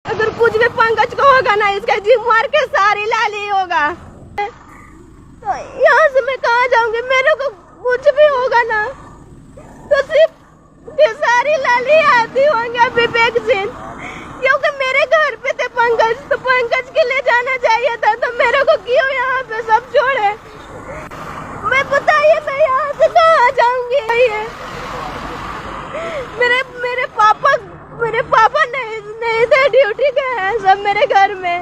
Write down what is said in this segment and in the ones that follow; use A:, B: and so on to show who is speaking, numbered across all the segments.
A: अगर कुछ भी पंकज को होगा ना, इसका जिम्मेवार के सारी लाली होगा। तो यहाँ से मैं कहाँ जाऊंगी? मेरे को कुछ भी होगा ना तो सिर्फ सारी लाली आती होंगे विवेक सिंह, क्योंकि मेरे घर पे थे पंकज, तो पंकज के लिए जाना चाहिए था। तो मेरे को क्यों यहाँ पे सब छोड़े? मैं बताइए मैं यहाँ से कहाँ जाऊंगी? मेरे पापा नहीं थे, ड्यूटी गए हैं सब मेरे घर में।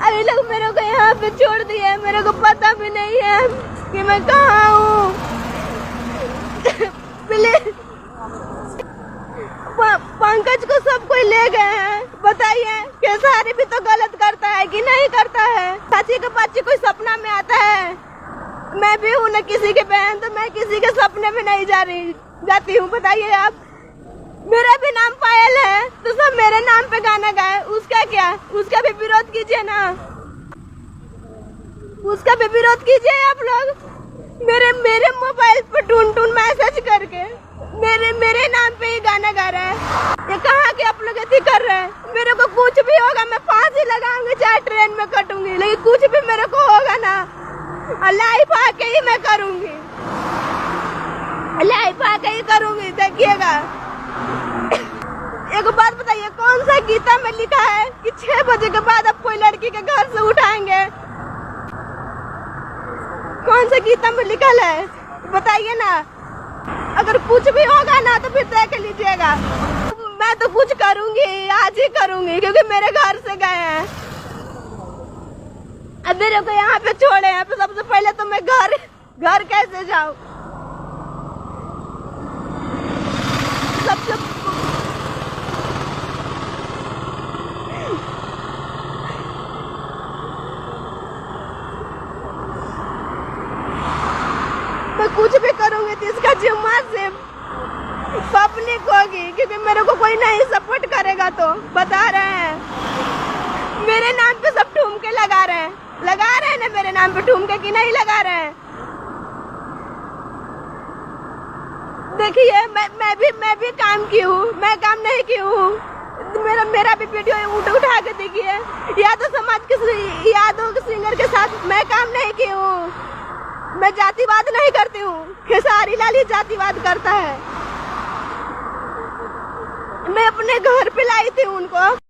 A: अभी लोग मेरे को यहाँ पे छोड़ दिए, मेरे को पता भी नहीं है कि मैं कहाँ हूँ। पंकज को सब कोई ले गए हैं। बताइए केसारी भी तो गलत करता है कि नहीं करता है? चाची के बच्चे कोई सपना में आता है? मैं भी हूँ ना किसी के बहन, तो मैं किसी के सपने में नहीं जाती हूँ। बताइए आप, मेरा भी नाम पायल है तो सब मेरे नाम पे गाना गाए, उसका क्या? उसका भी विरोध कीजिए ना, उसका भी विरोध कीजिए आप लोग। मेरे मोबाइल पर टून मैसेज करके मेरे नाम पे ही गाना गा रहा है। ये कहाँ के आप लोग ऐसी कर रहे हैं? मेरे को कुछ भी होगा मैं फांसी लगाऊंगी, चाहे ट्रेन में कटूंगी, लेकिन कुछ भी मेरे को होगा ना लाइफ आके ही मैं करूंगी, लाइफ आके ही करूंगी। देखिएगा, एक बात बताइए, कौन सा गीता में लिखा है कि 6 बजे के बाद अब कोई लड़की के घर से उठाएंगे? कौन सा गीता में लिखा है बताइए ना। अगर कुछ भी होगा ना तो फिर देख लीजिएगा। मैं तो कुछ करूंगी, आज ही करूंगी, क्योंकि मेरे घर से गए हैं। अब मेरे को यहाँ पे छोड़े हैं, तो सबसे पहले तो मैं घर कैसे जाऊँ? सबसे मैं कुछ भी करूंगी तो इसका जिम्मा सिर्फ पब्लिक होगी, क्योंकि मेरे को कोई नहीं सपोर्ट करेगा। तो बता रहे हैं मेरे नाम पे सब ठुमके लगा रहे हैं ना, मेरे नाम पे ठुमके की नहीं लगा रहे हैं। देखिए मैं भी काम की हूँ, मैं काम नहीं की हूँ। मेरा भी वीडियो उठा के देखिए, यादव समाज के यादव सिंगर के साथ मैं काम नहीं की हूँ। मैं जातिवाद नहीं करती हूँ, खेसारी लाल ही जातिवाद करता है। मैं अपने घर पे लाई थी उनको।